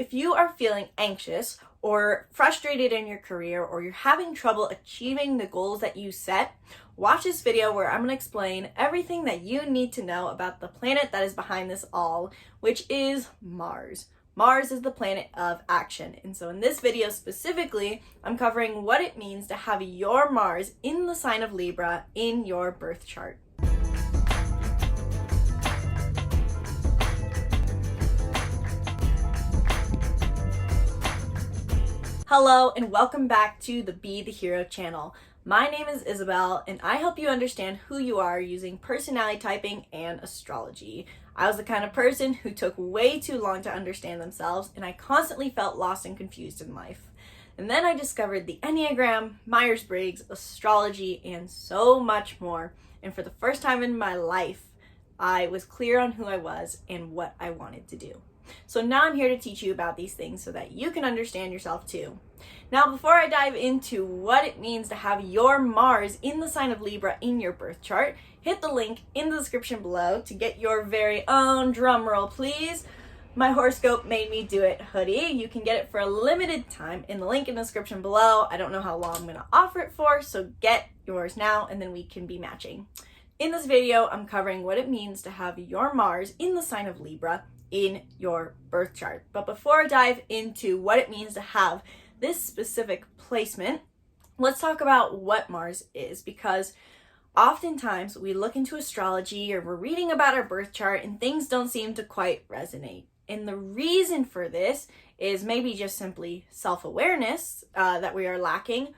if you are feeling anxious or frustrated in your career, or you're having trouble achieving the goals that you set, watch this video where I'm going to explain everything that you need to know about the planet that is behind this all, which is Mars. Mars is the planet of action. And so in this video specifically, I'm covering what it means to have your Mars in the sign of Libra in your birth chart. Hello and welcome back to the Be the Hero channel. My name is Isabelle and I help you understand who you are using personality typing and astrology. I was the kind of person who took way too long to understand themselves, and I constantly felt lost and confused in life. And then I discovered the Enneagram, Myers-Briggs, astrology, and so much more. And for the first time in my life, I was clear on who I was and what I wanted to do. So now I'm here to teach you about these things so that you can understand yourself too. Now, before I dive into what it means to have your Mars in the sign of Libra in your birth chart, hit the link in the description below to get your very own, drumroll please, my horoscope made me do it hoodie. You can get it for a limited time in the link in the description below. I don't know how long I'm going to offer it for, so get yours now and then we can be matching. In this video, I'm covering what it means to have your Mars in the sign of Libra in your birth chart. But before I dive into what it means to have this specific placement, let's talk about what Mars is, because oftentimes we look into astrology or we're reading about our birth chart and things don't seem to quite resonate. And the reason for this is maybe just simply self-awareness that we are lacking,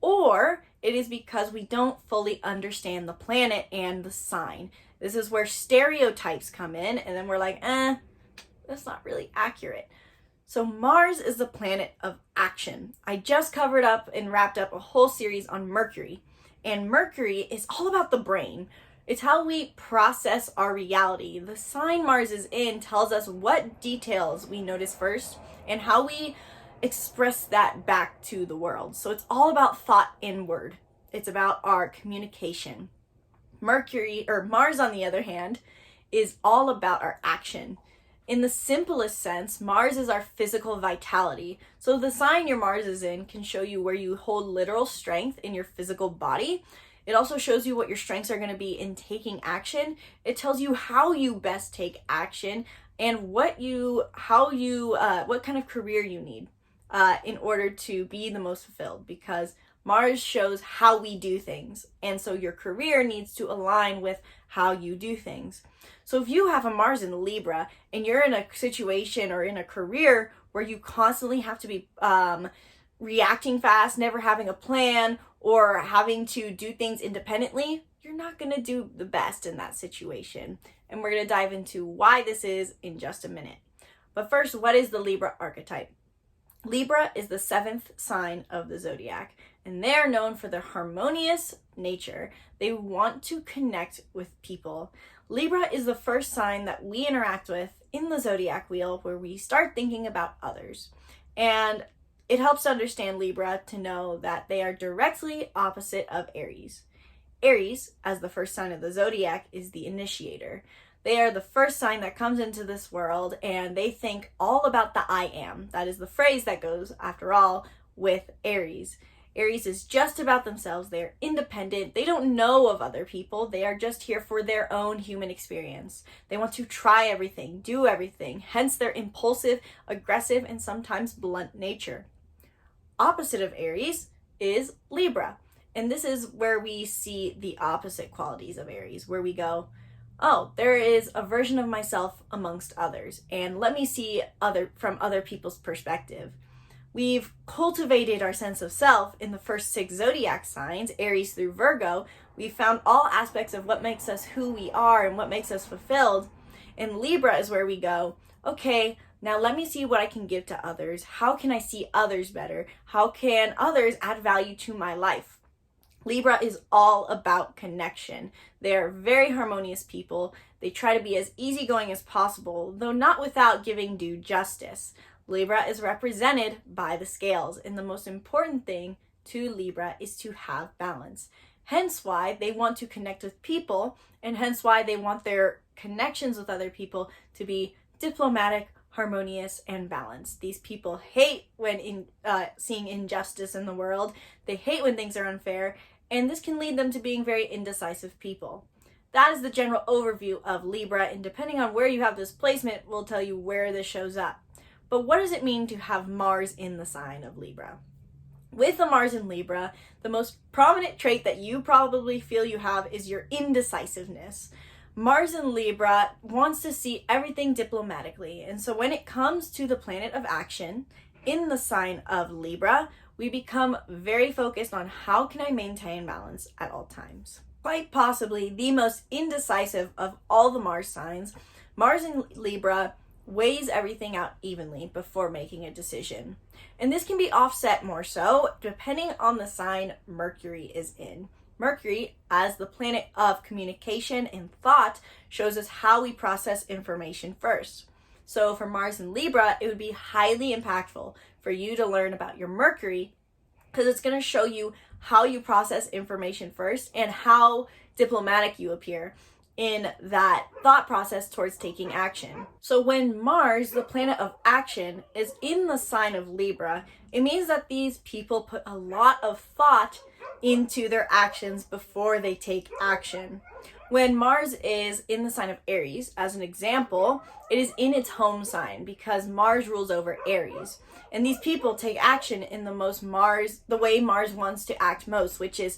or it is because we don't fully understand the planet and the sign. This is where stereotypes come in, and then we're like, that's not really accurate. So Mars is the planet of action. I just covered up and wrapped up a whole series on Mercury. And Mercury is all about the brain. It's how we process our reality. The sign Mars is in tells us what details we notice first and how we express that back to the world. So it's all about thought inward. It's about our communication. Mars, on the other hand, is all about our action. In the simplest sense, Mars is our physical vitality. So the sign your Mars is in can show you where you hold literal strength in your physical body. It also shows you what your strengths are going to be in taking action. It tells you how you best take action and what kind of career you need in order to be the most fulfilled, because Mars shows how we do things, and so your career needs to align with how you do things. So if you have a Mars in Libra and you're in a situation or in a career where you constantly have to be reacting fast, never having a plan, or having to do things independently, you're not going to do the best in that situation. And we're going to dive into why this is in just a minute. But first, what is the Libra archetype? Libra is the 7th sign of the zodiac, and they're known for their harmonious nature. They want to connect with people. Libra is the first sign that we interact with in the zodiac wheel, where we start thinking about others. And it helps to understand Libra to know that they are directly opposite of Aries. Aries, as the first sign of the zodiac, is the initiator. They are the first sign that comes into this world, and they think all about the I am. That is the phrase that goes, after all, with Aries. Aries is just about themselves. They are independent. They don't know of other people. They are just here for their own human experience. They want to try everything, do everything, hence their impulsive, aggressive, and sometimes blunt nature. Opposite of Aries is Libra. And this is where we see the opposite qualities of Aries, where we go, oh, there is a version of myself amongst others, and let me see from other people's perspective. We've cultivated our sense of self in the first 6 zodiac signs, Aries through Virgo. We've found all aspects of what makes us who we are and what makes us fulfilled. And Libra is where we go, okay, now let me see what I can give to others. How can I see others better? How can others add value to my life? Libra is all about connection. They're very harmonious people. They try to be as easygoing as possible, though not without giving due justice. Libra is represented by the scales, and the most important thing to Libra is to have balance. Hence why they want to connect with people, and hence why they want their connections with other people to be diplomatic, harmonious, and balanced. These people hate when seeing injustice in the world. They hate when things are unfair, and this can lead them to being very indecisive people. That is the general overview of Libra, and depending on where you have this placement will tell you where this shows up. But what does it mean to have Mars in the sign of Libra? With a Mars in Libra, the most prominent trait that you probably feel you have is your indecisiveness. Mars in Libra wants to see everything diplomatically, and so when it comes to the planet of action in the sign of Libra, we become very focused on how can I maintain balance at all times. Quite possibly the most indecisive of all the Mars signs, Mars in Libra weighs everything out evenly before making a decision. And this can be offset more so depending on the sign Mercury is in. Mercury, as the planet of communication and thought, shows us how we process information first. So for Mars in Libra, it would be highly impactful for you to learn about your Mercury, because it's going to show you how you process information first and how diplomatic you appear in that thought process towards taking action. So when Mars, the planet of action, is in the sign of Libra, it means that these people put a lot of thought into their actions before they take action. When Mars is in the sign of Aries, as an example, it is in its home sign because Mars rules over Aries. And these people take action in the way Mars wants to act most, which is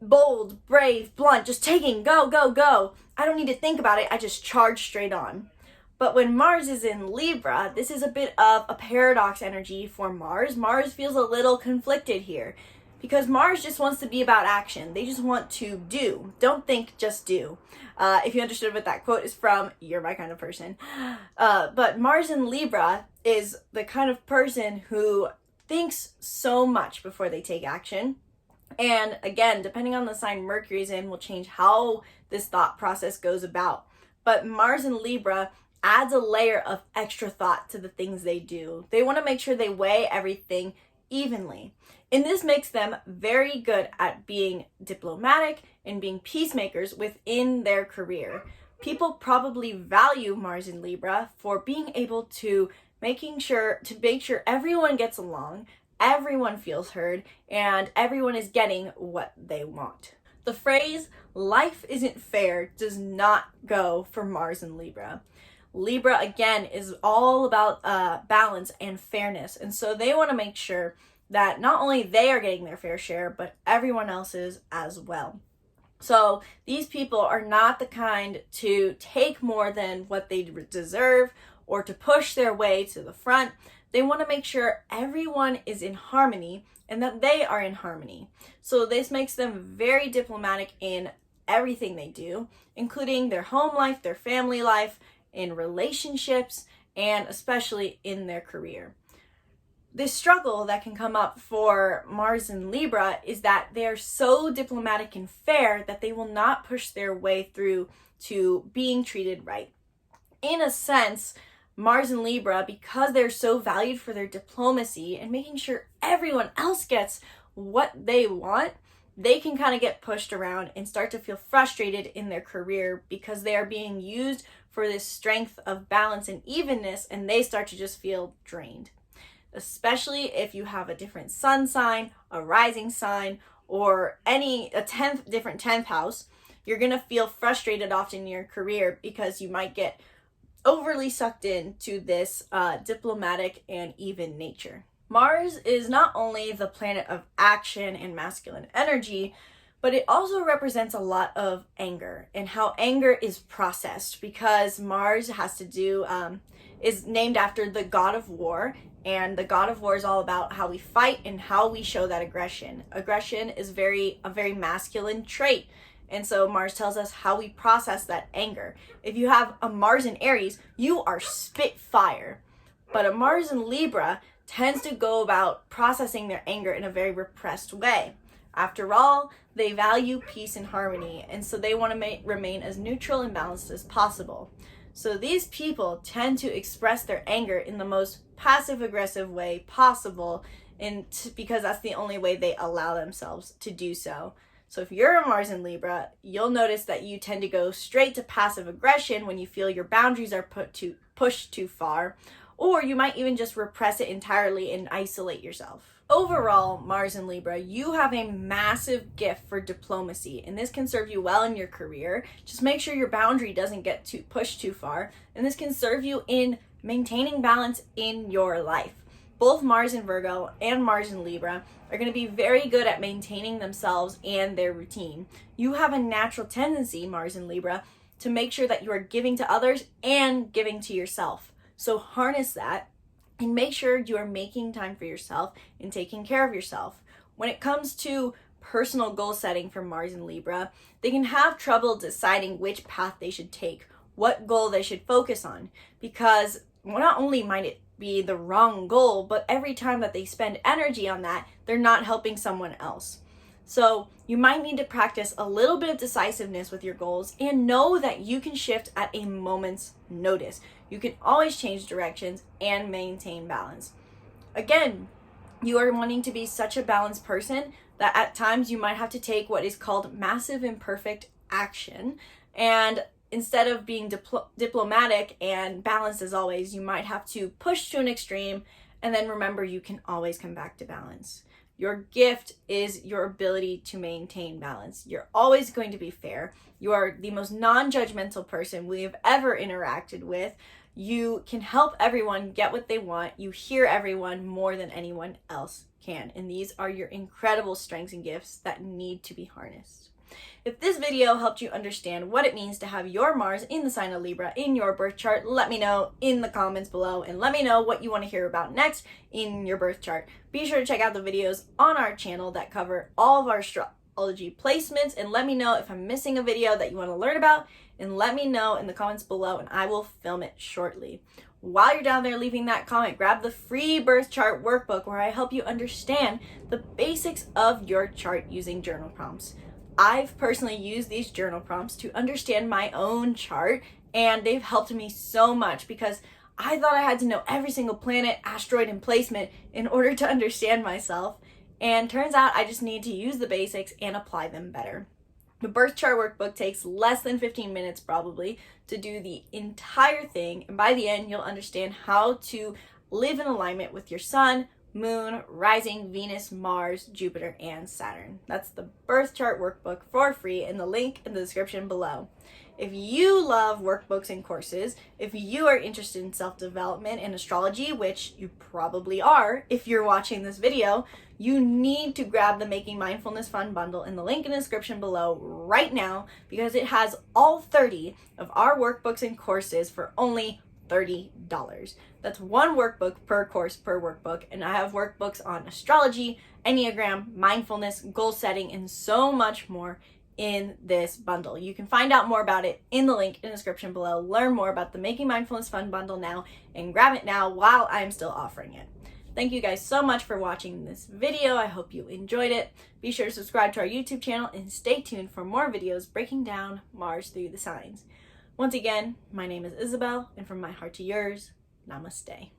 bold, brave, blunt, just taking, go, go, go. I don't need to think about it. I just charge straight on. But when Mars is in Libra, this is a bit of a paradox energy for Mars. Mars feels a little conflicted here because Mars just wants to be about action. They just want to do. Don't think, just do. If you understood what that quote is from, you're my kind of person. But Mars in Libra is the kind of person who thinks so much before they take action. And again, depending on the sign Mercury's in will change how this thought process goes about. But Mars in Libra adds a layer of extra thought to the things they do. They want to make sure they weigh everything evenly. And this makes them very good at being diplomatic and being peacemakers within their career. People probably value Mars in Libra for being able to make sure everyone gets along, everyone feels heard, and everyone is getting what they want. The phrase, life isn't fair, does not go for Mars in Libra. Libra, again, is all about balance and fairness. And so they want to make sure that not only they are getting their fair share, but everyone else is as well. So these people are not the kind to take more than what they deserve or to push their way to the front. They want to make sure everyone is in harmony and that they are in harmony. So this makes them very diplomatic in everything they do, including their home life, their family life, in relationships, and especially in their career. This struggle that can come up for Mars in Libra is that they are so diplomatic and fair that they will not push their way through to being treated right. In a sense, Mars in Libra, because they're so valued for their diplomacy and making sure everyone else gets what they want, they can kind of get pushed around and start to feel frustrated in their career because they are being used for this strength of balance and evenness, and they start to just feel drained. Especially if you have a different sun sign, a rising sign, or a different 10th house, you're going to feel frustrated often in your career because you might get overly sucked into this diplomatic and even nature. Mars is not only the planet of action and masculine energy, but it also represents a lot of anger and how anger is processed, because Mars is named after the god of war, and the god of war is all about how we fight and how we show that aggression. Aggression is a very masculine trait. And so Mars tells us how we process that anger. If you have a Mars in Aries, you are spitfire. But a Mars in Libra tends to go about processing their anger in a very repressed way. After all, they value peace and harmony, and so they want to remain as neutral and balanced as possible. So these people tend to express their anger in the most passive-aggressive way possible, because that's the only way they allow themselves to do so. So if you're a Mars in Libra, you'll notice that you tend to go straight to passive aggression when you feel your boundaries are pushed too far, or you might even just repress it entirely and isolate yourself. Overall, Mars in Libra, you have a massive gift for diplomacy, and this can serve you well in your career. Just make sure your boundary doesn't get pushed too far, and this can serve you in maintaining balance in your life. Both Mars in Virgo and Mars in Libra are going to be very good at maintaining themselves and their routine. You have a natural tendency, Mars in Libra, to make sure that you are giving to others and giving to yourself. So harness that and make sure you are making time for yourself and taking care of yourself. When it comes to personal goal setting for Mars in Libra, they can have trouble deciding which path they should take, what goal they should focus on, because not only might it be the wrong goal, but every time that they spend energy on that, they're not helping someone else. So you might need to practice a little bit of decisiveness with your goals and know that you can shift at a moment's notice. You can always change directions and maintain balance. Again, you are wanting to be such a balanced person that at times you might have to take what is called massive imperfect action, and instead of being diplomatic and balanced as always, you might have to push to an extreme, and then remember you can always come back to balance. Your gift is your ability to maintain balance. You're always going to be fair. You are the most non-judgmental person we have ever interacted with. You can help everyone get what they want. You hear everyone more than anyone else can. And these are your incredible strengths and gifts that need to be harnessed. If this video helped you understand what it means to have your Mars in the sign of Libra in your birth chart, let me know in the comments below, and let me know what you want to hear about next in your birth chart. Be sure to check out the videos on our channel that cover all of our astrology placements, and let me know if I'm missing a video that you want to learn about, and let me know in the comments below and I will film it shortly. While you're down there leaving that comment, grab the free birth chart workbook where I help you understand the basics of your chart using journal prompts. I've personally used these journal prompts to understand my own chart, and they've helped me so much because I thought I had to know every single planet, asteroid, and placement in order to understand myself, and turns out I just need to use the basics and apply them better. The birth chart workbook takes less than 15 minutes probably to do the entire thing, and by the end you'll understand how to live in alignment with your sun, Moon, Rising, Venus, Mars, Jupiter, and Saturn. That's the birth chart workbook for free in the link in the description below. If you love workbooks and courses, if you are interested in self-development and astrology, which you probably are if you're watching this video, you need to grab the Making Mindfulness Fun bundle in the link in the description below right now, because it has all 30 of our workbooks and courses for only $30. That's one workbook per course per workbook, and I have workbooks on astrology, Enneagram, mindfulness, goal setting, and so much more in this bundle. You can find out more about it in the link in the description below. Learn more about the Making Mindfulness Fun bundle now and grab it now while I'm still offering it. Thank you guys so much for watching this video. I hope you enjoyed it. Be sure to subscribe to our YouTube channel and stay tuned for more videos breaking down Mars through the signs. Once again, my name is Isabelle, and from my heart to yours, namaste.